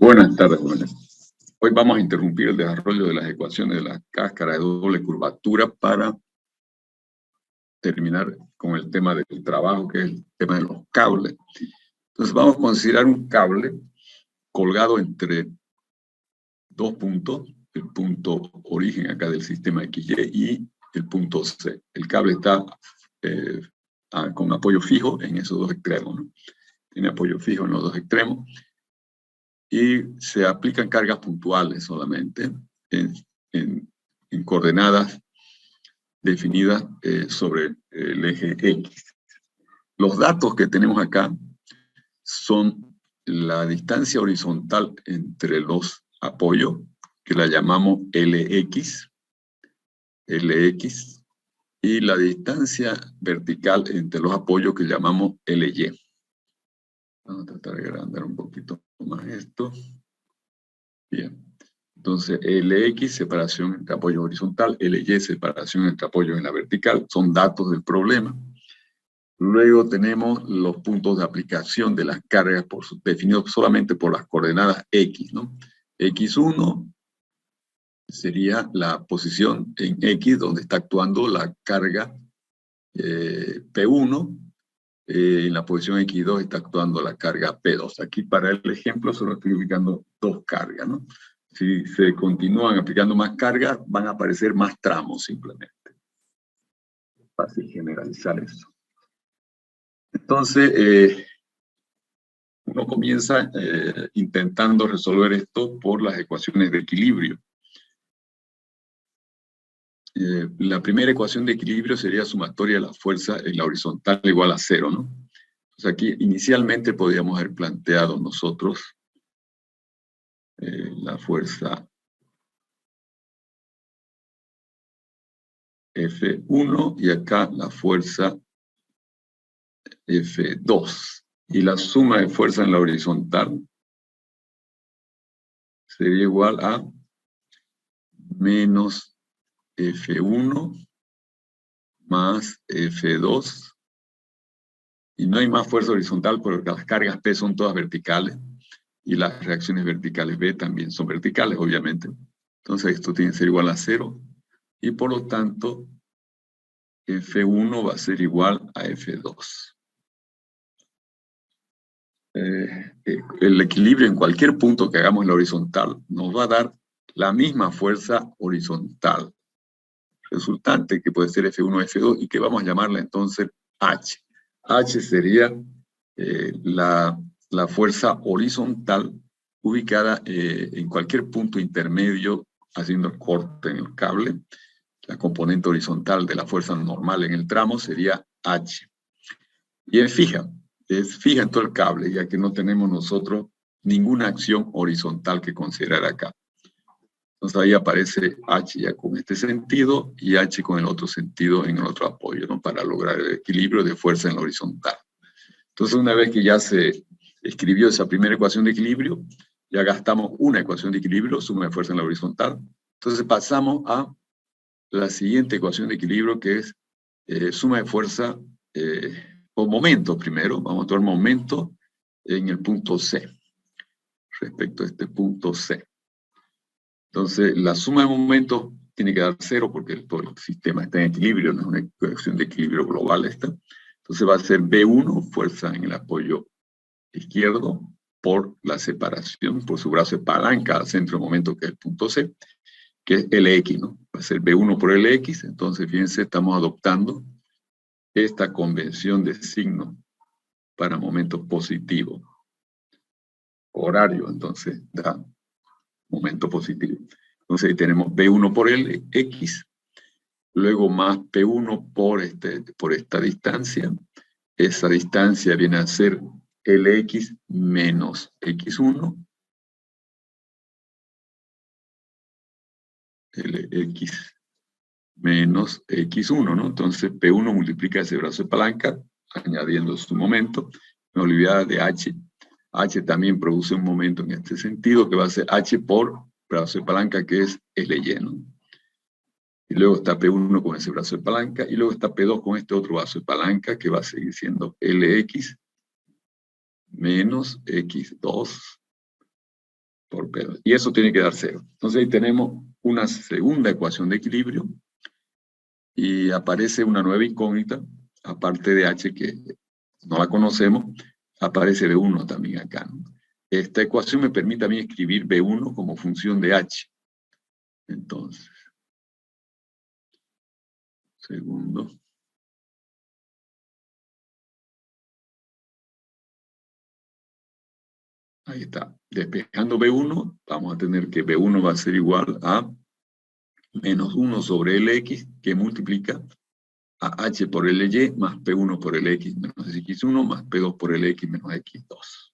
Buenas tardes, jóvenes. Hoy vamos a interrumpir el desarrollo de las ecuaciones de la cáscara de doble curvatura para terminar con el tema del trabajo, que es el tema de los cables. Entonces vamos a considerar un cable colgado entre dos puntos, el punto origen acá del sistema XY y el punto C. El cable está con apoyo fijo en esos dos extremos, ¿no? Tiene apoyo fijo en los dos extremos. Y se aplican cargas puntuales solamente en coordenadas definidas sobre el eje X. Los datos que tenemos acá son la distancia horizontal entre los apoyos, que la llamamos LX, y la distancia vertical entre los apoyos que llamamos LY. Vamos a tratar de agrandar un poquito más esto. Bien. Entonces, LX, separación entre apoyo horizontal, LY, separación entre apoyos en la vertical, son datos del problema. Luego tenemos los puntos de aplicación de las cargas definidos solamente por las coordenadas X, ¿no? X1 sería la posición en X donde está actuando la carga P1, en la posición X2 está actuando la carga P2. Aquí para el ejemplo solo estoy ubicando dos cargas, ¿no? Si se continúan aplicando más cargas, van a aparecer más tramos simplemente. Es fácil generalizar eso. Entonces, uno comienza intentando resolver esto por las ecuaciones de equilibrio. La primera ecuación de equilibrio sería sumatoria de la fuerza en la horizontal igual a 0, ¿no? Entonces aquí inicialmente podríamos haber planteado nosotros la fuerza F1 y acá la fuerza F2. Y la suma de fuerza en la horizontal sería igual a menos F1 más F2. Y no hay más fuerza horizontal porque las cargas P son todas verticales y las reacciones verticales B también son verticales, obviamente. Entonces esto tiene que ser igual a 0 y por lo tanto F1 va a ser igual a F2. El equilibrio en cualquier punto que hagamos en la horizontal nos va a dar la misma fuerza horizontal resultante, que puede ser F1 o F2, y que vamos a llamarla entonces H. H sería la fuerza horizontal ubicada en cualquier punto intermedio haciendo el corte en el cable. La componente horizontal de la fuerza normal en el tramo sería H. Y es fija en todo el cable, ya que no tenemos nosotros ninguna acción horizontal que considerar acá. Entonces ahí aparece H ya con este sentido y H con el otro sentido en el otro apoyo, ¿no? Para lograr el equilibrio de fuerza en la horizontal. Entonces una vez que ya se escribió esa primera ecuación de equilibrio, ya gastamos una ecuación de equilibrio, suma de fuerza en la horizontal. Entonces pasamos a la siguiente ecuación de equilibrio, que es suma de fuerza o momento primero. Vamos a tomar momento en el punto C, respecto a este punto C. Entonces, la suma de momentos tiene que dar 0 porque todo el sistema está en equilibrio, no es una ecuación de equilibrio global esta. Entonces va a ser B1, fuerza en el apoyo izquierdo, por la separación, por su brazo de palanca al centro de momento, que es el punto C, que es LX, ¿no? Va a ser B1 por LX. Entonces, fíjense, estamos adoptando esta convención de signo para momentos positivos. Horario, entonces, da momento positivo. Entonces ahí tenemos B1 por LX, luego más P1 por esta distancia. Esa distancia viene a ser LX menos X1. LX menos X1, ¿no? Entonces P1 multiplica ese brazo de palanca, añadiendo su momento. Me olvidaba de H. H también produce un momento en este sentido, que va a ser H por brazo de palanca, que es LY, ¿no? Y luego está P1 con ese brazo de palanca, y luego está P2 con este otro brazo de palanca, que va a seguir siendo LX menos X2 por P2. Y eso tiene que dar 0. Entonces ahí tenemos una segunda ecuación de equilibrio y aparece una nueva incógnita, aparte de H que no la conocemos, aparece B1 también acá, ¿no? Esta ecuación me permite a mí escribir B1 como función de H. Entonces, segundo. Ahí está. Despejando B1, vamos a tener que B1 va a ser igual a menos 1 sobre LX, que multiplica a H por LY más P1 por LX menos X1 más P2 por LX menos X2.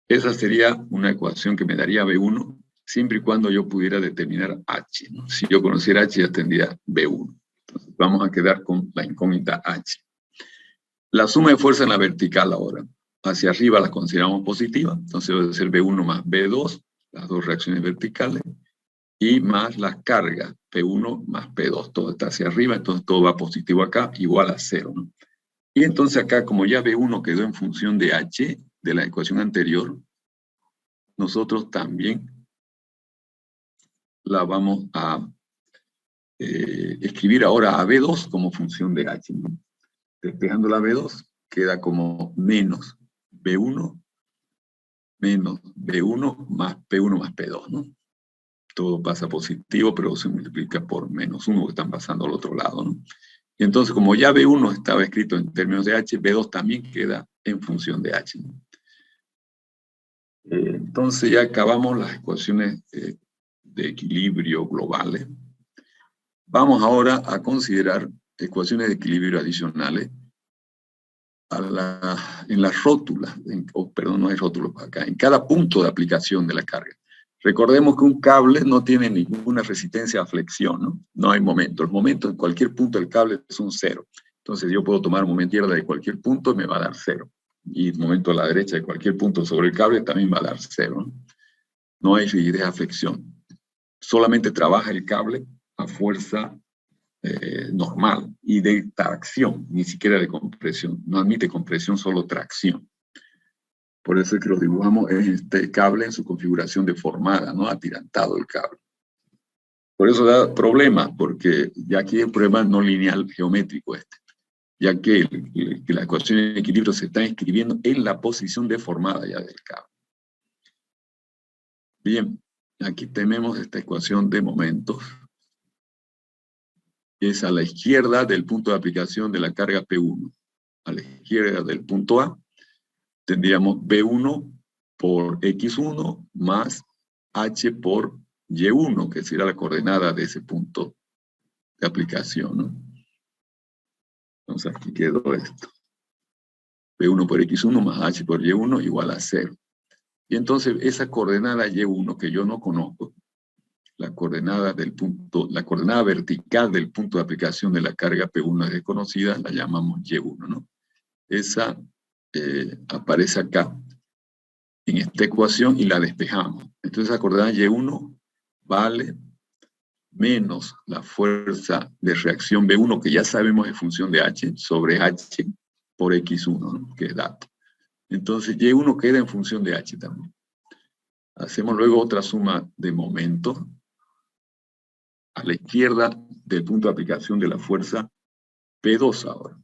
Esa sería una ecuación que me daría B1, siempre y cuando yo pudiera determinar H, ¿no? Si yo conociera H, ya tendría B1. Entonces, vamos a quedar con la incógnita H. La suma de fuerza en la vertical ahora. Hacia arriba la consideramos positiva, entonces va a ser B1 más B2, las dos reacciones verticales, y más la carga, P1 más P2, todo está hacia arriba, entonces todo va positivo acá, igual a 0, ¿no? Y entonces acá, como ya B1 quedó en función de H, de la ecuación anterior, nosotros también la vamos a escribir ahora a B2 como función de H, ¿no? Despejando la B2, queda como menos B1 más P1 más P2, ¿no? Todo pasa positivo, pero se multiplica por menos 1 que están pasando al otro lado, ¿no? Y entonces, como ya B1 estaba escrito en términos de H, B2 también queda en función de H, ¿no? Entonces ya acabamos las ecuaciones de equilibrio globales. Vamos ahora a considerar ecuaciones de equilibrio adicionales en las rótulas, perdón, no hay rótulos acá, en cada punto de aplicación de la carga. Recordemos que un cable no tiene ninguna resistencia a flexión, ¿no? No hay momento. El momento en cualquier punto del cable es un 0. Entonces yo puedo tomar un momento izquierda de cualquier punto y me va a dar 0. Y el momento a la derecha de cualquier punto sobre el cable también va a dar 0, ¿no? No hay rigidez a flexión. Solamente trabaja el cable a fuerza normal y de tracción, ni siquiera de compresión. No admite compresión, solo tracción. Por eso es que lo dibujamos en este cable en su configuración deformada, ¿no? Atirantado el cable. Por eso da problemas, porque ya aquí hay un problema no lineal geométrico ya que la ecuación de equilibrio se está escribiendo en la posición deformada ya del cable. Bien, aquí tenemos esta ecuación de momentos. Es a la izquierda del punto de aplicación de la carga P1. A la izquierda del punto A, tendríamos B1 por X1 más H por Y1, que será la coordenada de ese punto de aplicación, ¿no? Entonces aquí quedó esto. B1 por X1 más H por Y1 igual a 0. Y entonces esa coordenada Y1 que yo no conozco, la coordenada del punto, la coordenada vertical del punto de aplicación de la carga P1 es desconocida, la llamamos Y1, ¿no? Esa aparece acá en esta ecuación y la despejamos. Entonces la coordenada Y1 vale menos la fuerza de reacción B1, que ya sabemos es función de H, sobre H por X1, ¿no? Que es dato. Entonces Y1 queda en función de H también. Hacemos luego otra suma de momentos a la izquierda del punto de aplicación de la fuerza P2 ahora.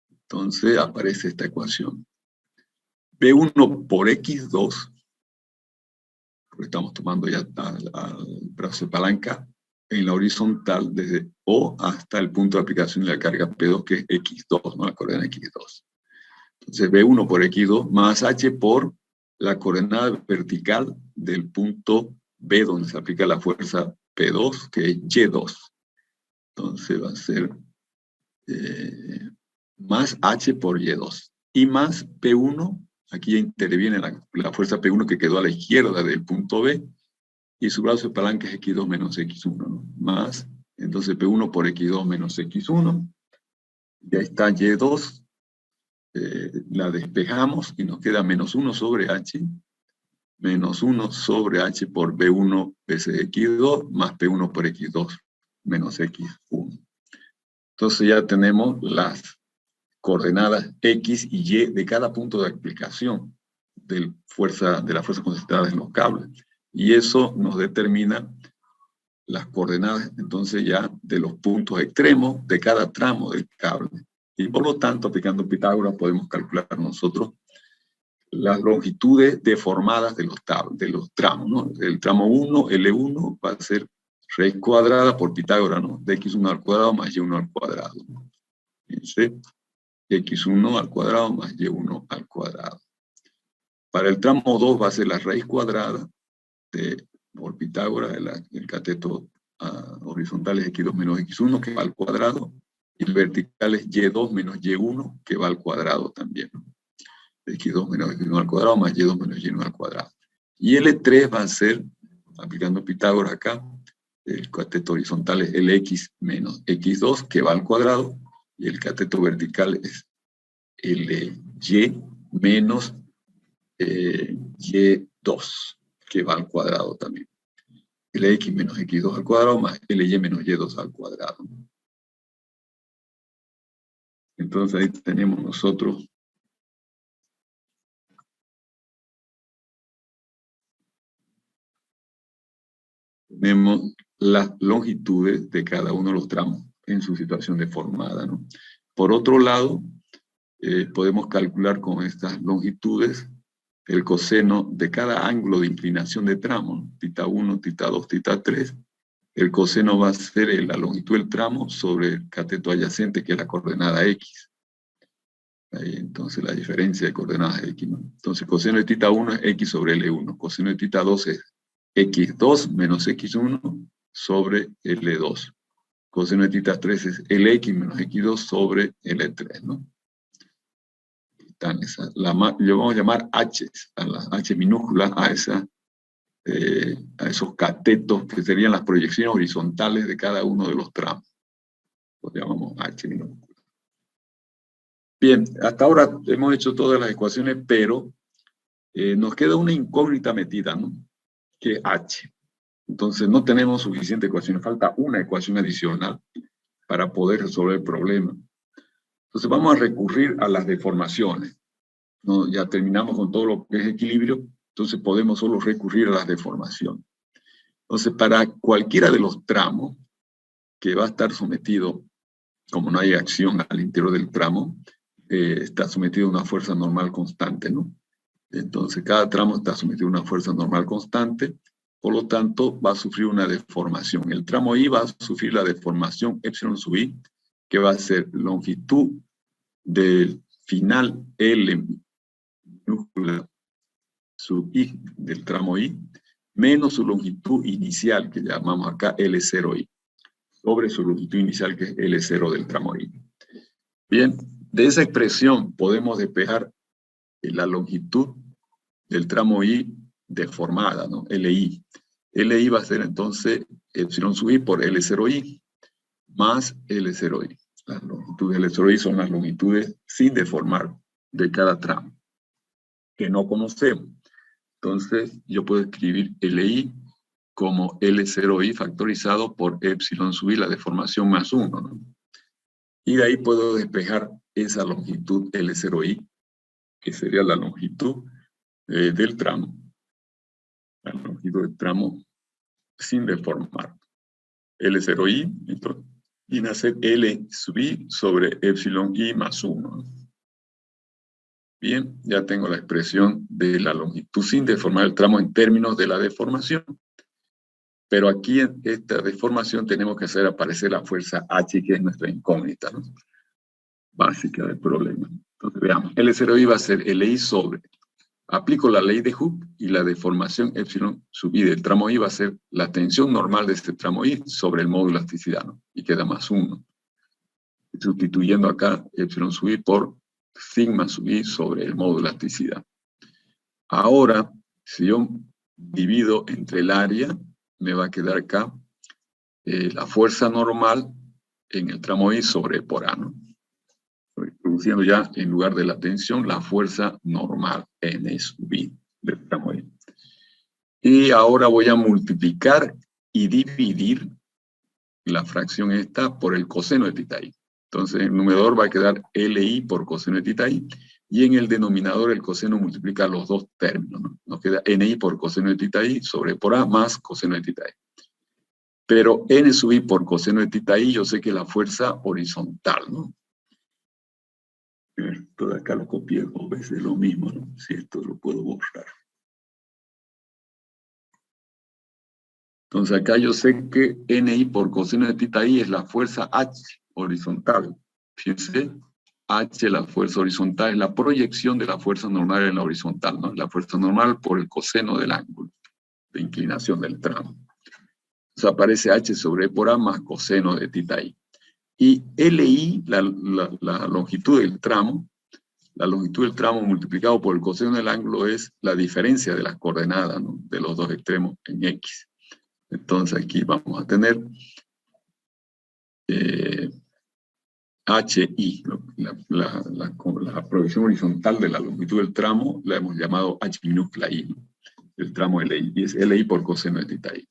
Entonces aparece esta ecuación. B1 por X2, porque estamos tomando ya al brazo de palanca, en la horizontal desde O hasta el punto de aplicación de la carga P2, que es X2, ¿no? La coordenada X2. Entonces B1 por X2 más H por la coordenada vertical del punto B, donde se aplica la fuerza P2, que es Y2. Entonces va a ser más H por Y2. Y más P1, aquí ya interviene la fuerza P1 que quedó a la izquierda del punto B, y su brazo de palanca es X2 menos X1, ¿no? Más, entonces P1 por X2 menos X1, ya está Y2, la despejamos y nos queda menos 1 sobre H, menos 1 sobre H por B1 veces X2, más P1 por X2 menos X1. Entonces ya tenemos las coordenadas X y Y de cada punto de aplicación de la fuerza concentrada en los cables. Y eso nos determina las coordenadas, entonces, ya de los puntos extremos de cada tramo del cable. Y por lo tanto, aplicando Pitágoras, podemos calcular nosotros las longitudes deformadas de los tramos, ¿no? El tramo 1, L1, va a ser raíz cuadrada por Pitágoras, ¿no? De x1 al cuadrado más y1 al cuadrado, ¿no? Fíjense, x1 al cuadrado más y1 al cuadrado. Para el tramo 2 va a ser la raíz cuadrada por Pitágoras, el cateto horizontal es x2 menos x1, que va al cuadrado, y el vertical es y2 menos y1, que va al cuadrado también, ¿no? X2 menos x1 al cuadrado más y2 menos y1 al cuadrado. Y L3 va a ser, aplicando Pitágoras acá, el cateto horizontal es Lx menos x2, que va al cuadrado, y el cateto vertical es Ly menos y2, que va al cuadrado también. Lx menos x2 al cuadrado más Ly menos y2 al cuadrado. Entonces ahí tenemos nosotros las longitudes de cada uno de los tramos en su situación deformada, ¿no? Por otro lado, podemos calcular con estas longitudes el coseno de cada ángulo de inclinación de tramo, ¿no? Tita 1, tita 2, tita 3. El coseno va a ser la longitud del tramo sobre el cateto adyacente, que es la coordenada x. Ahí, entonces, la diferencia de coordenadas x, ¿no? Entonces, coseno de tita 1 es x sobre L1. Coseno de tita 2 es x2 menos x1 sobre L2. Coseno de tita 3 es Lx menos x2 sobre L3, ¿no? Están esas, le vamos a llamar h, a la h minúscula, a esos catetos que serían las proyecciones horizontales de cada uno de los tramos. Los llamamos h minúscula. Bien, hasta ahora hemos hecho todas las ecuaciones, pero nos queda una incógnita metida, ¿no? Que es h. Entonces no tenemos suficiente ecuación, falta una ecuación adicional para poder resolver el problema. Entonces vamos a recurrir a las deformaciones, ¿no? Ya terminamos con todo lo que es equilibrio, entonces podemos solo recurrir a las deformaciones. Entonces, para cualquiera de los tramos que va a estar sometido, como no hay acción al interior del tramo, está sometido a una fuerza normal constante, ¿no? Entonces, cada tramo está sometido a una fuerza normal constante, por lo tanto, va a sufrir una deformación. El tramo I va a sufrir la deformación epsilon sub I, que va a ser longitud del final L minúscula sub I del tramo I, menos su longitud inicial, que llamamos acá L0I, sobre su longitud inicial, que es L0 del tramo I. Bien, de esa expresión podemos despejar la longitud del tramo I deformada, ¿no? LI. LI va a ser entonces epsilon sub I por L0I más L0I. Las longitudes L0I son las longitudes sin deformar de cada tramo, que no conocemos. Entonces, yo puedo escribir LI como L0I factorizado por epsilon sub I, la deformación más 1, ¿no? Y de ahí puedo despejar esa longitud L0I, que sería la longitud del tramo. La longitud del tramo sin deformar. L0I, entonces, viene a ser L sub I sobre epsilon I más 1. Bien, ya tengo la expresión de la longitud sin deformar el tramo en términos de la deformación. Pero aquí en esta deformación tenemos que hacer aparecer la fuerza H, que es nuestra incógnita, ¿no? Básica del problema. Entonces veamos, L0I va a ser LI sobre, aplico la ley de Hooke y la deformación epsilon sub I del tramo I va a ser la tensión normal de este tramo I sobre el módulo de elasticidad, ¿no? Y queda más 1. Sustituyendo acá epsilon sub I por sigma sub I sobre el módulo de elasticidad. Ahora, si yo divido entre el área, me va a quedar acá la fuerza normal en el tramo I sobre por A, ¿no? Produciendo ya, en lugar de la tensión, la fuerza normal N sub I del tramo I. Y ahora voy a multiplicar y dividir la fracción esta por el coseno de tita I. Entonces, el numerador va a quedar LI por coseno de tita I, y en el denominador el coseno multiplica los dos términos, ¿no? Nos queda NI por coseno de tita I sobre por A más coseno de tita I. Pero N sub I por coseno de tita I, yo sé que es la fuerza horizontal, ¿no? Esto de acá lo copié 2 veces lo mismo, ¿no? Si esto lo puedo borrar. Entonces acá yo sé que NI por coseno de tita I es la fuerza H horizontal. Fíjense, H, la fuerza horizontal, es la proyección de la fuerza normal en la horizontal, ¿no? La fuerza normal por el coseno del ángulo de inclinación del tramo. Entonces aparece H sobre por A más coseno de tita I. Y LI, la longitud del tramo, multiplicado por el coseno del ángulo es la diferencia de las coordenadas, ¿no? De los dos extremos en X. Entonces aquí vamos a tener HI, la proyección horizontal de la longitud del tramo, la hemos llamado H minúscula I, ¿no? El tramo LI, y es LI por coseno de tita I.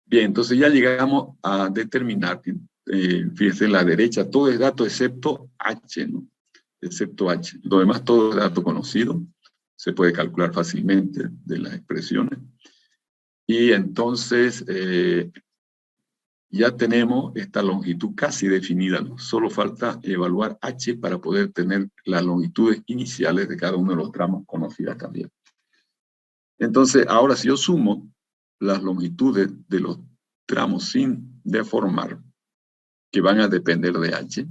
Bien, entonces ya llegamos a determinar, fíjense, en la derecha todo es dato excepto H, ¿no? Excepto H. Lo demás todo es dato conocido, se puede calcular fácilmente de las expresiones. Y entonces ya tenemos esta longitud casi definida, ¿no? Solo falta evaluar H para poder tener las longitudes iniciales de cada uno de los tramos conocidas también. Entonces, ahora si yo sumo las longitudes de los tramos sin deformar, que van a depender de H,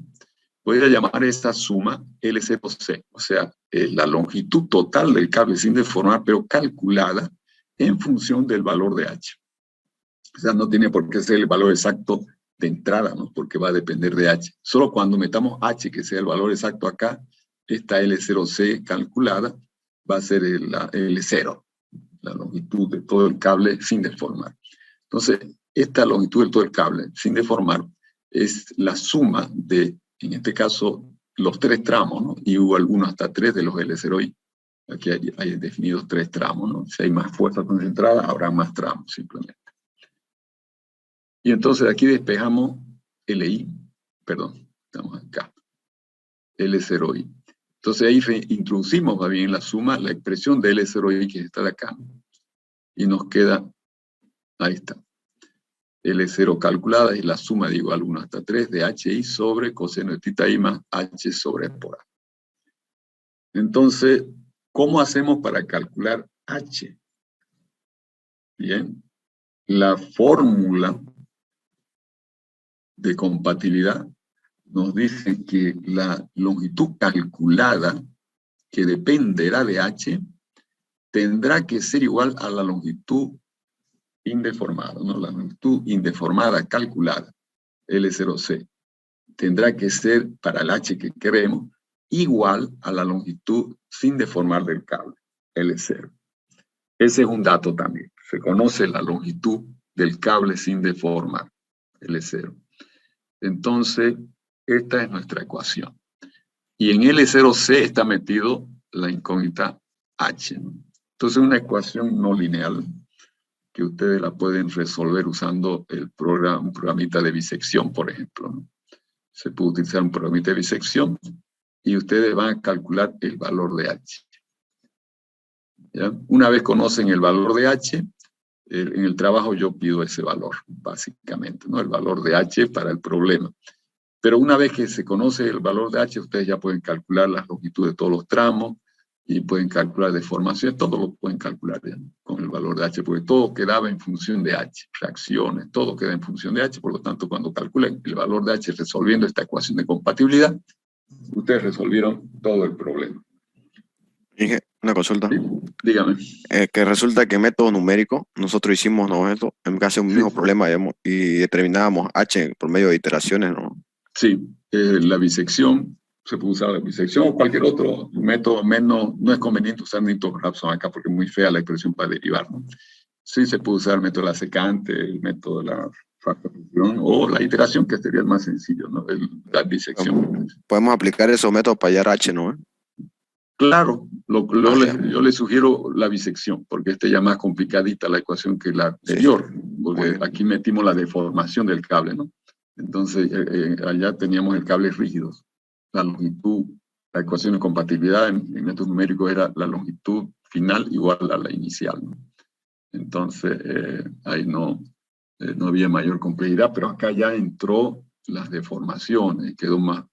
voy a llamar esta suma L0C, o sea, la longitud total del cable sin deformar, pero calculada en función del valor de H. O sea, no tiene por qué ser el valor exacto de entrada, ¿no? Porque va a depender de H. Solo cuando metamos H, que sea el valor exacto acá, esta L0C calculada va a ser el L0, la longitud de todo el cable sin deformar. Entonces, esta longitud de todo el cable sin deformar es la suma de, en este caso, los 3 tramos, ¿no? Y hubo algunos hasta 3 de los L0I. Aquí hay definidos 3 tramos, ¿no? Si hay más fuerza concentrada, habrá más tramos, simplemente. Y entonces aquí despejamos LI, perdón, estamos acá, L0I. Entonces ahí introducimos más bien la suma, la expresión de L0I que está de acá. Y nos queda, ahí está, L0 calculada es la suma de igual 1 hasta 3 de HI sobre coseno de tita I más H sobre por A. Entonces, ¿cómo hacemos para calcular H? Bien, la fórmula de compatibilidad nos dice que la longitud calculada, que dependerá de H, tendrá que ser igual a la longitud indeformada, ¿no? La longitud indeformada calculada, L0C, tendrá que ser, para el H que queremos, igual a la longitud sin deformar del cable, L0. Ese es un dato también. Se conoce la longitud del cable sin deformar, L0. Entonces, esta es nuestra ecuación. Y en L0C está metido la incógnita H, ¿no? Entonces, una ecuación no lineal que ustedes la pueden resolver usando un programita de bisección, por ejemplo, ¿no? Se puede utilizar un programita de bisección y ustedes van a calcular el valor de H. ¿Ya? Una vez conocen el valor de H, en el trabajo yo pido ese valor, básicamente, ¿no? El valor de H para el problema. Pero una vez que se conoce el valor de H, ustedes ya pueden calcular la longitud de todos los tramos y pueden calcular deformaciones, todo lo pueden calcular ya, ¿no? Con el valor de H, porque todo quedaba en función de H, fracciones, todo queda en función de H, por lo tanto, cuando calculen el valor de H resolviendo esta ecuación de compatibilidad, ustedes resolvieron todo el problema. Dije, una consulta. ¿Sí? Dígame. Que resulta que en método numérico nosotros hicimos, ¿no? Esto, en casi un mismo problema, digamos, y determinábamos H por medio de iteraciones, ¿no? Sí, la bisección, se puede usar la bisección o cualquier otro método menos, no es conveniente usar Newton Raphson acá porque es muy fea la expresión para derivar, ¿no? Sí se puede usar el método de la secante, el método de la factorización o la iteración, que sería el más sencillo, ¿no? La bisección. Podemos aplicar esos métodos para hallar H, ¿no? Claro, Ya. yo le sugiero la bisección, porque esta ya más complicadita la ecuación que la anterior, porque aquí metimos la deformación del cable, ¿no? Entonces, allá teníamos el cable rígido, la longitud la ecuación de compatibilidad en método numérico era la longitud final igual a la inicial, ¿no? Entonces, ahí no había mayor complejidad, pero acá ya entró las deformaciones, quedó un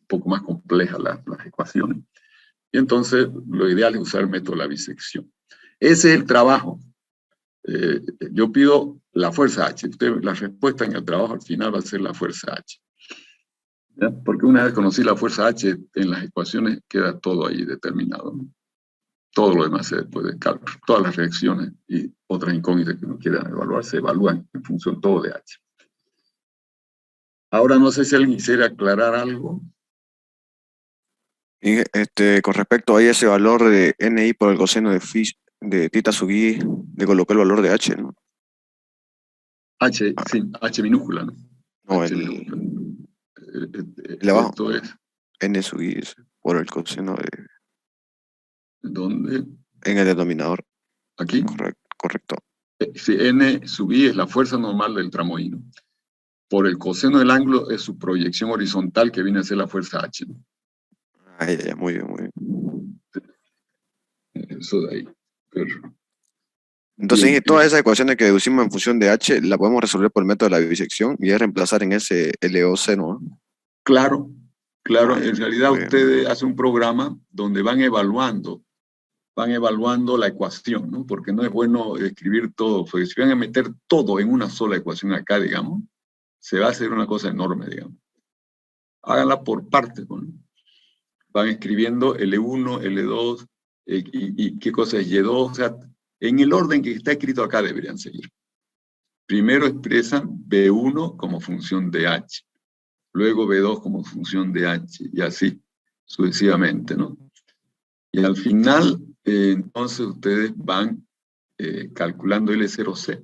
poco más complejas las ecuaciones. Y entonces, lo ideal es usar el método de la bisección. Ese es el trabajo. Yo pido la fuerza H. La respuesta en el trabajo al final va a ser la fuerza H. ¿Ya? Porque una vez conocí la fuerza H, en las ecuaciones queda todo ahí determinado, ¿no? Todo lo demás se puede calcular. Todas las reacciones y otras incógnitas que uno quiera evaluar se evalúan en función todo de H. Ahora no sé si alguien quisiera aclarar algo. Y con respecto a ese valor de NI por el coseno de tita sub i, le coloqué el valor de H, ¿no? H, sí, H minúscula, ¿no? No, H minúscula. el de abajo, Esto es, N sub i por el coseno ¿dónde? en el denominador. Aquí. Correcto. Si N sub i es la fuerza normal del tramo I, ¿no? Por el coseno del ángulo es su proyección horizontal que viene a ser la fuerza H, ¿no? Ya, muy bien, muy bien. Eso de ahí. Pero, Entonces, bien, todas esas ecuaciones que deducimos en función de H, la podemos resolver por el método de la bisección y es reemplazar en ese LOC, ¿no? claro, claro. En realidad Muy bien. ustedes hacen un programa donde van evaluando la ecuación, ¿no? Porque no es bueno escribir todo, porque si van a meter todo en una sola ecuación acá, digamos, se va a hacer una cosa enorme, digamos. Háganla por partes, ¿no? Van escribiendo L1, L2, y qué cosa es Y2, o sea, en el orden que está escrito acá deberían seguir. Primero expresan B1 como función de H, luego B2 como función de H, y así sucesivamente, ¿no? Y al final, entonces ustedes van calculando L0C,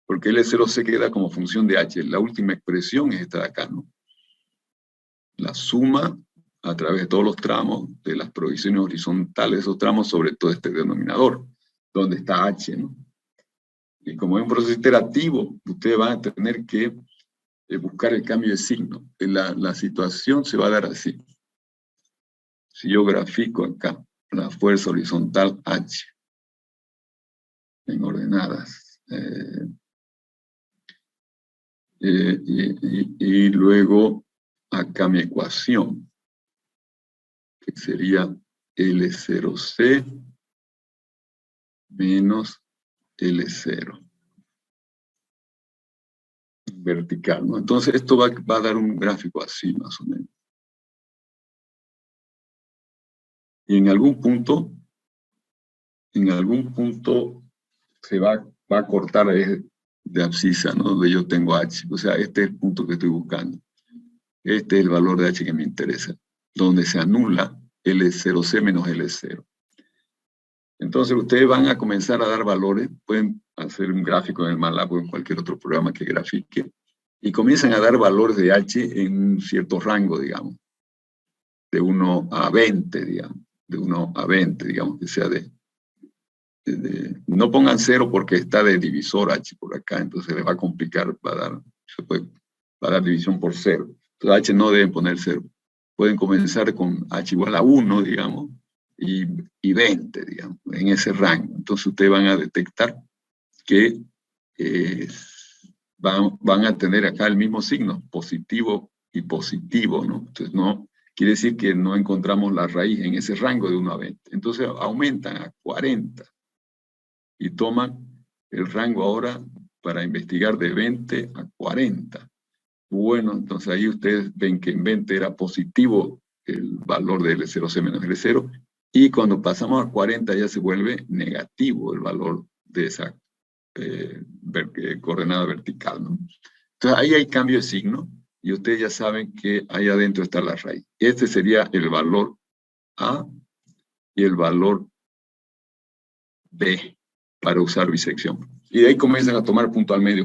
porque L0C queda como función de H. La última expresión es esta de acá, ¿no? La suma a través de todos los tramos de las proyecciones horizontales de esos tramos sobre todo este denominador, donde está H, ¿no? Y como es un proceso iterativo, ustedes van a tener que buscar el cambio de signo. La situación se va a dar así. Si yo grafico acá la fuerza horizontal H en ordenadas, y luego acá mi ecuación, que sería L0C menos L0 vertical, ¿no? Entonces esto va a dar un gráfico así más o menos. Y en algún punto se va a cortar de abscisa, ¿no? Donde yo tengo H. O sea, este es el punto que estoy buscando. Este es el valor de H que me interesa, donde se anula L0C menos L0. Entonces ustedes van a comenzar a dar valores, pueden hacer un gráfico en el MATLAB o en cualquier otro programa que grafique, y comienzan a dar valores de H en un cierto rango, digamos, de 1 a 20, digamos, de 1 a 20, digamos, que sea no pongan 0 porque está de divisor H por acá, entonces les va a complicar, va a dar división por 0. Entonces H no deben poner 0. Pueden comenzar con H igual a 1, digamos, y 20, digamos, en ese rango. Entonces ustedes van a detectar que van a tener acá el mismo signo, positivo y positivo, ¿no? Entonces no, quiere decir que no encontramos la raíz en ese rango de 1 a 20. Entonces aumentan a 40 y toman el rango ahora para investigar de 20 a 40. Bueno, entonces ahí ustedes ven que en 20 era positivo el valor de L0C menos L0, y cuando pasamos a 40 ya se vuelve negativo el valor de esa coordenada vertical, ¿no? Entonces ahí hay cambio de signo, y ustedes ya saben que ahí adentro está la raíz. Este sería el valor A y el valor B para usar bisección. Y de ahí comienzan a tomar punto al medio,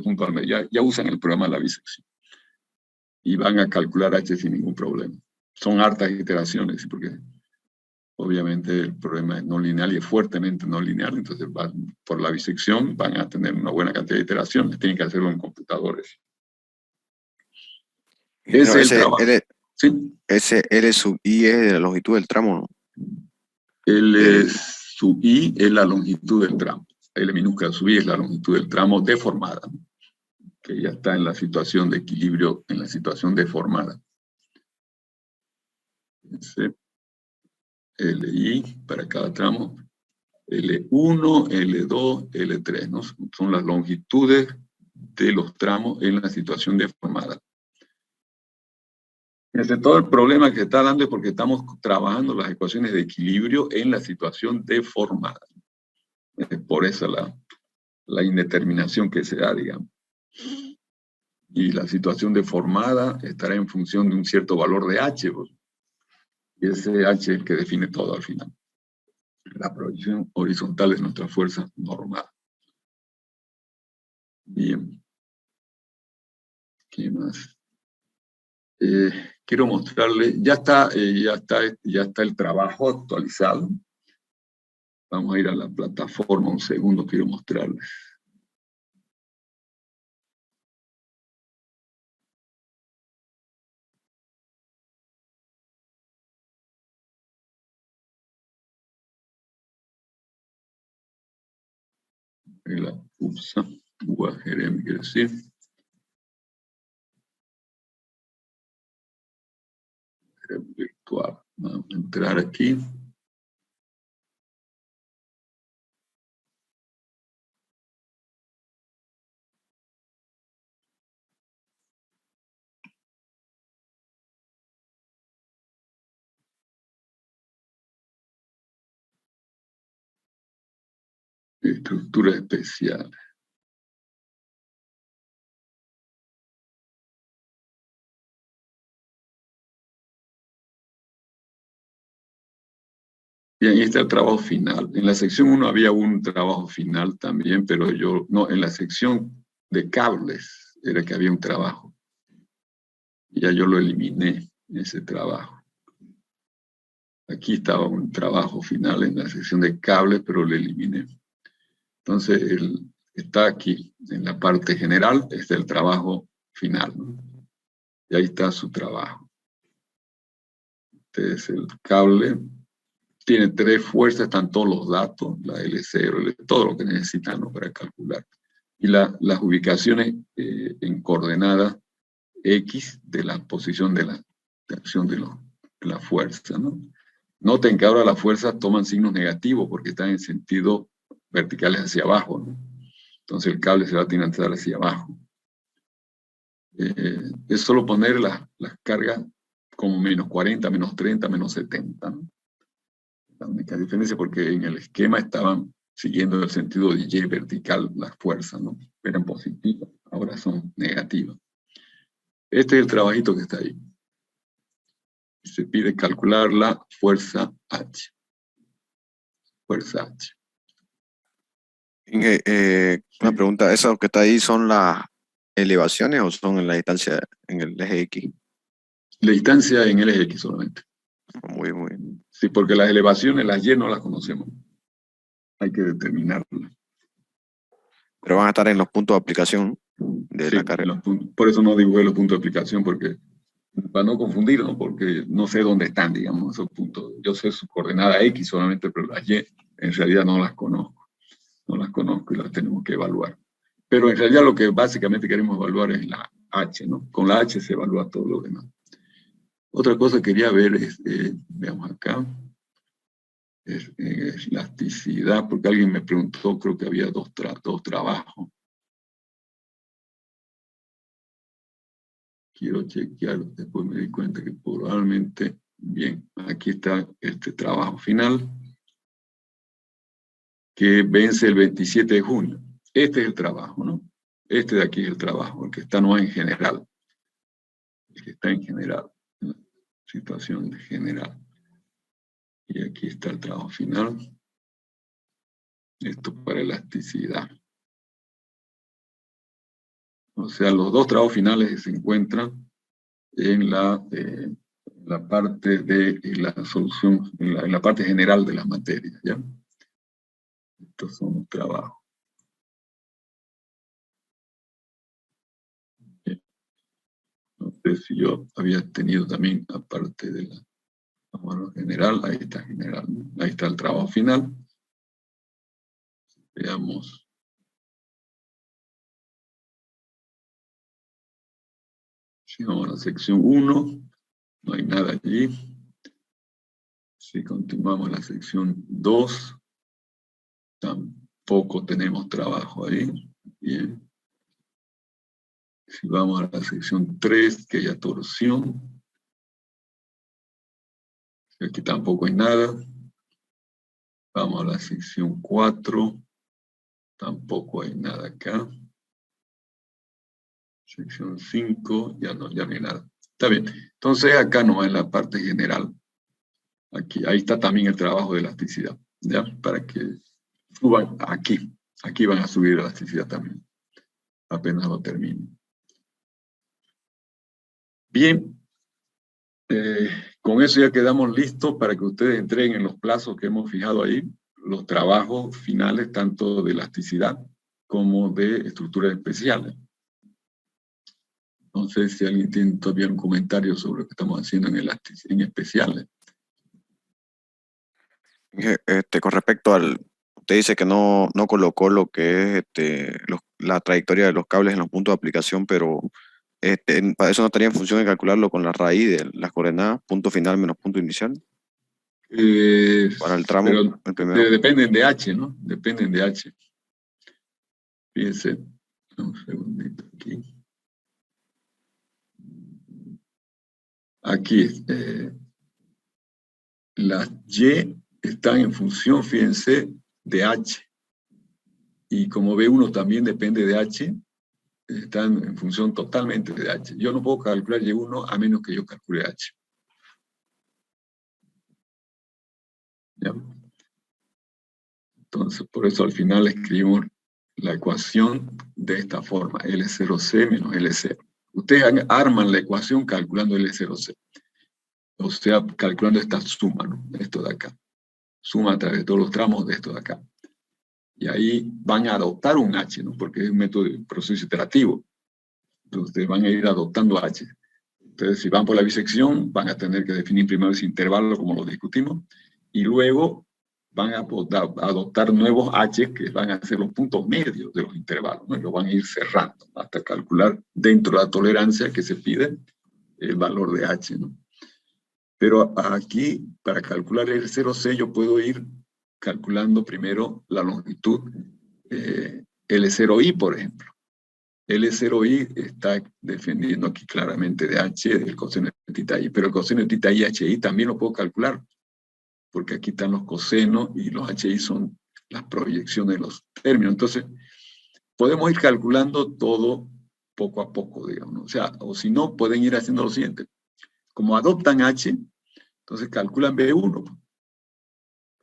ya usan el programa de la bisección. Y van a calcular H sin ningún problema. Son hartas iteraciones, porque obviamente el problema es no lineal y es fuertemente no lineal, entonces por la bisección van a tener una buena cantidad de iteraciones, tienen que hacerlo en computadores. Ese es el trabajo. Sí, Ese L sub I es de la longitud del tramo, ¿no? L sub I es la longitud del tramo. L minúscula sub I es la longitud del tramo deformada, ¿no? Que ya está en la situación de equilibrio, en la situación deformada. Ese LI para cada tramo, L1, L2, L3, ¿no? Son las longitudes de los tramos en la situación deformada. Todo el problema que se está dando es porque estamos trabajando las ecuaciones de equilibrio en la situación deformada. Por eso la indeterminación que se da, digamos. Y la situación deformada estará en función de un cierto valor de H, pues. Y ese H es el que define todo al final. La proyección horizontal de nuestra fuerza normal. Bien. ¿Qué más? Quiero mostrarle, ya está el trabajo actualizado. Vamos a ir a la plataforma un segundo, quiero mostrarles. La UPSA, UAGRM, quiere decir. Virtual. Vamos a entrar aquí. Estructura especial. Bien, ahí está el trabajo final. En la sección 1 había un trabajo final también, pero no, en la sección de cables era que había un trabajo. Ya yo lo eliminé, ese trabajo. Aquí estaba un trabajo final en la sección de cables, pero lo eliminé. Entonces, está aquí, en la parte general, está el trabajo final, ¿no? Y ahí está su trabajo. Este es el cable. Tiene 3 fuerzas, están todos los datos, la L0, todo lo que necesitan, ¿no?, para calcular. Y las ubicaciones en coordenadas X de la posición de acción de la fuerza, ¿no? Noten que ahora las fuerzas toman signos negativos porque están en sentido verticales hacia abajo, ¿no? Entonces el cable se va a tirar hacia abajo. Es solo poner las cargas como menos 40, menos 30, menos 70, ¿no? La única diferencia porque en el esquema estaban siguiendo el sentido de Y vertical las fuerzas, ¿no? Eran positivas, ahora son negativas. Este es el trabajito que está ahí. Se pide calcular la fuerza H. Fuerza H. Una pregunta, ¿eso que está ahí son las elevaciones o son en la distancia en el eje X? La distancia en el eje X solamente. Muy, muy. Sí, porque las elevaciones, las Y no las conocemos. Hay que determinarlas. Pero van a estar en los puntos de aplicación de Sí, la carrera. por eso no dibujé los puntos de aplicación, porque para no confundirnos, porque no sé dónde están, digamos, esos puntos. Yo sé su coordenada X solamente, pero las Y en realidad no las conozco. No las conozco y las tenemos que evaluar. Pero en realidad lo que básicamente queremos evaluar es la H, ¿no? Con la H se evalúa todo lo demás. Otra cosa que quería ver es, veamos acá, es elasticidad, porque alguien me preguntó, creo que había dos trabajos. Quiero chequear, después me di cuenta que probablemente, bien, aquí está este trabajo final, que vence el 27 de junio. Este es el trabajo, ¿no? Este de aquí es el trabajo, el que está no en general, el que está en general, en la situación general. Y aquí está el trabajo final. Esto para elasticidad. O sea, los dos trabajos finales se encuentran en la parte de la solución, en la parte general de las materias, ¿ya? Estos son los trabajos. No sé si yo había tenido también, aparte de la bueno, general, ahí está general, ¿no? Ahí está el trabajo final. Veamos. Si vamos a la sección 1, no hay nada allí. Si continuamos la sección 2, tampoco tenemos trabajo ahí. Bien. Si vamos a la sección 3, que hay torsión, aquí tampoco hay nada. Vamos a la sección 4, tampoco hay nada acá. Sección 5, ya no hay nada. Está bien. Entonces acá no en la parte general. Aquí, ahí está también el trabajo de elasticidad, ¿ya? Para que suban aquí. Aquí van a subir la elasticidad también. Apenas lo termine. Bien. Con eso ya quedamos listos para que ustedes entreguen en los plazos que hemos fijado ahí los trabajos finales tanto de elasticidad como de estructuras especiales. No sé si alguien tiene todavía un comentario sobre lo que estamos haciendo en especiales. Con respecto al, usted dice que no colocó lo que es la trayectoria de los cables en los puntos de aplicación, pero para eso no estaría en función de calcularlo con la raíz de las coordenadas, punto final menos punto inicial, para el tramo, Pero el primero. dependen de H, ¿no? Dependen de H. Fíjense, un segundito aquí. Aquí, las Y están en función, fíjense, de H. Y como B1 también depende de H, están en función totalmente de H. Yo no puedo calcular Y1 a menos que yo calcule H. ¿Ya? Entonces, por eso al final escribimos la ecuación de esta forma, L0C menos L0. Ustedes arman la ecuación calculando L0C. O sea, calculando esta suma, ¿no? Esto de acá. Suma a través de todos los tramos de esto de acá. Y ahí van a adoptar un H, ¿no? Porque es un método de proceso iterativo. Entonces, ustedes van a ir adoptando H. Entonces, si van por la bisección, van a tener que definir primero ese intervalo, como lo discutimos, y luego van a adoptar nuevos H, que van a ser los puntos medios de los intervalos, ¿no? Y lo van a ir cerrando hasta calcular dentro de la tolerancia que se pide el valor de H, ¿no? Pero aquí, para calcular el 0C, yo puedo ir calculando primero la longitud L0I, por ejemplo. L0I está defendiendo aquí claramente de H, el coseno de tita I, pero el coseno de tita I, HI también lo puedo calcular, porque aquí están los cosenos y los HI son las proyecciones de los términos. Entonces, podemos ir calculando todo poco a poco, digamos. O sea, o si no, pueden ir haciendo lo siguiente. Como adoptan H, entonces calculan B1.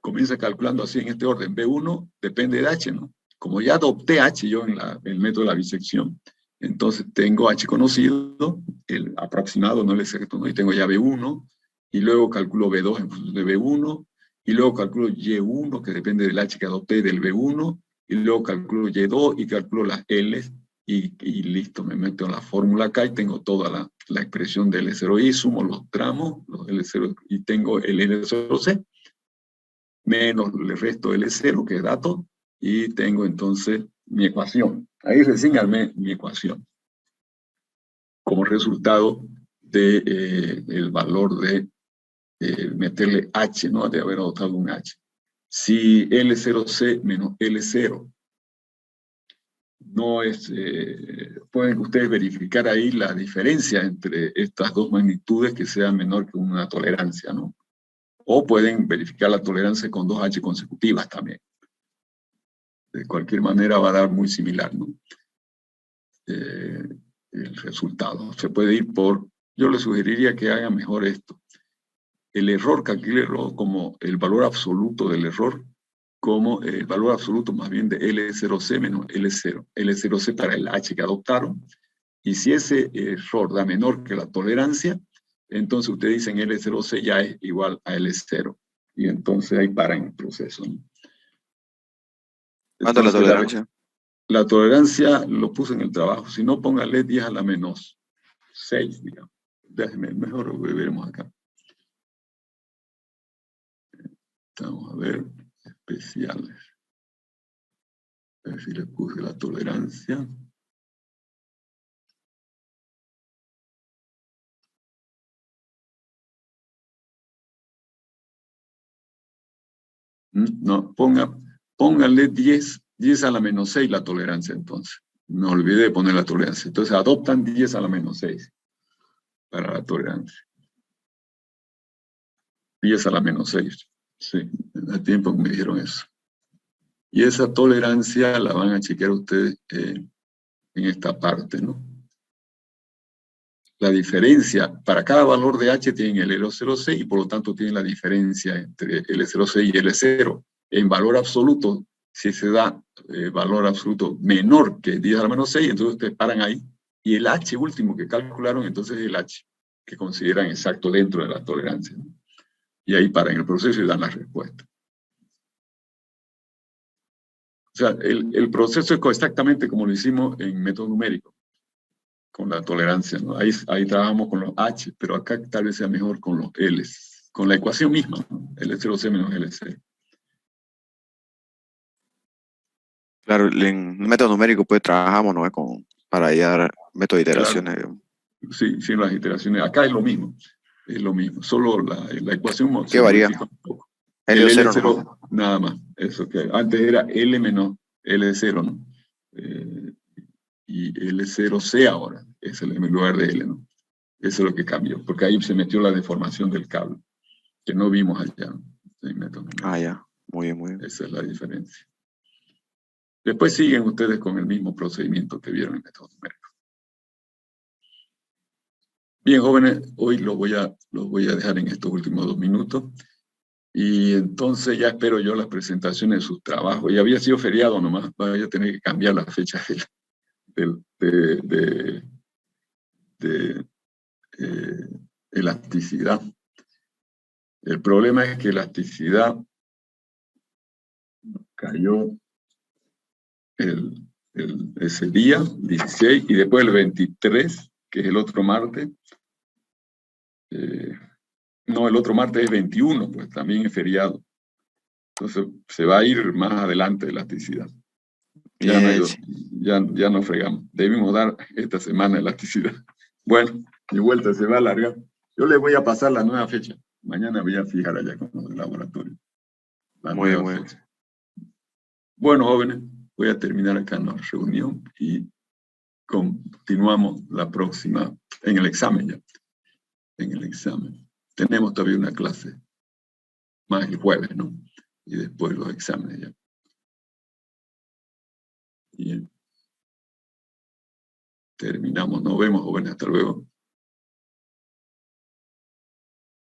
Comienza calculando así en este orden. B1 depende de H, ¿no? Como ya adopté H yo en el método de la bisección, entonces tengo H conocido, el aproximado, no el exacto, ¿no? Y tengo ya B1, y luego calculo B2 en función de B1, y luego calculo Y1, que depende del H que adopté del B1, y luego calculo Y2 y calculo las L, y listo, me meto en la fórmula acá y tengo toda la expresión del L0I, sumo los tramos, los L0, y tengo el L0C, menos el resto L0, que es dato, y tengo entonces mi ecuación. Ahí recién armé mi ecuación como resultado del valor de meterle H, ¿no? De haber adoptado un H. Si L0C menos L0 no es, pueden ustedes verificar ahí la diferencia entre estas dos magnitudes que sea menor que una tolerancia, ¿no? O pueden verificar la tolerancia con dos H consecutivas también. De cualquier manera va a dar muy similar, ¿no? El resultado. Se puede ir por, yo le sugeriría que haga mejor esto. El error, calcúlelo como el valor absoluto del error, como el valor absoluto más bien de L0C menos L0. L0C para el H que adoptaron. Y si ese error da menor que la tolerancia, entonces ustedes dicen L0C ya es igual a L0. Y entonces ahí paran el proceso, ¿no? ¿Cuánto es la tolerancia? La tolerancia lo puse en el trabajo. Si no, póngale 10 a la menos 6, digamos. déjenme, mejor lo veremos acá. Vamos a ver, especiales. A ver si le puse la tolerancia. No, póngale 10 a la menos 6 la tolerancia entonces. Me olvidé de poner la tolerancia. Entonces adoptan 10 a la menos 6 para la tolerancia. 10 a la menos 6. Sí, hace tiempo que me dijeron eso. Y esa tolerancia la van a chequear ustedes en esta parte, ¿no? La diferencia, para cada valor de H tienen el L06 y por lo tanto tienen la diferencia entre L06 y L0. En valor absoluto, si se da valor absoluto menor que 10 a la menos 6, entonces ustedes paran ahí. Y el H último que calcularon, entonces es el H que consideran exacto dentro de la tolerancia, ¿no? Y ahí paran el proceso y dan la respuesta. O sea, el proceso es exactamente como lo hicimos en método numérico, con la tolerancia, ¿no? Ahí trabajamos con los H, pero acá tal vez sea mejor con los L's, con la ecuación misma, ¿no? L0C menos LC. Claro, en método numérico pues trabajamos, ¿no? Para hallar método de iteraciones. Claro. Sí, sí, las iteraciones. Acá es lo mismo, solo la ecuación ¿Qué se varía? modifica un poco. El L0 nomás. L0 nada más, eso que antes era L menos L0, ¿no? Y L0C ahora, es el en lugar de L, ¿no? Eso es lo que cambió, porque ahí se metió la deformación del cable, que no vimos allá, ¿no? En método numérico. Ah, ya. Muy bien, muy bien. Esa es la diferencia. Después siguen ustedes con el mismo procedimiento que vieron en método numérico. Bien, jóvenes, hoy los voy a dejar en estos últimos 2 minutos. Y entonces ya espero yo las presentaciones de sus trabajos. Y había sido feriado nomás, voy a tener que cambiar la fecha de elasticidad. El problema es que elasticidad cayó ese día, 16, y después el 23, que es el otro martes. No, el otro martes es 21, pues también es feriado. Entonces se va a ir más adelante elasticidad. Ya no, Bien, sí. ya no fregamos. Debimos dar esta semana elasticidad. Bueno, mi vuelta se va a alargar. Yo les voy a pasar la nueva fecha. Mañana voy a fijar allá con los del laboratorio. La Muy bien, nueva muy bien. fecha. Bueno, jóvenes, voy a terminar acá en la reunión y continuamos la próxima, en el examen ya. En el examen. Tenemos todavía una clase más el jueves, ¿no? Y después los exámenes ya. Bien. Terminamos. Nos vemos, jóvenes. Hasta luego.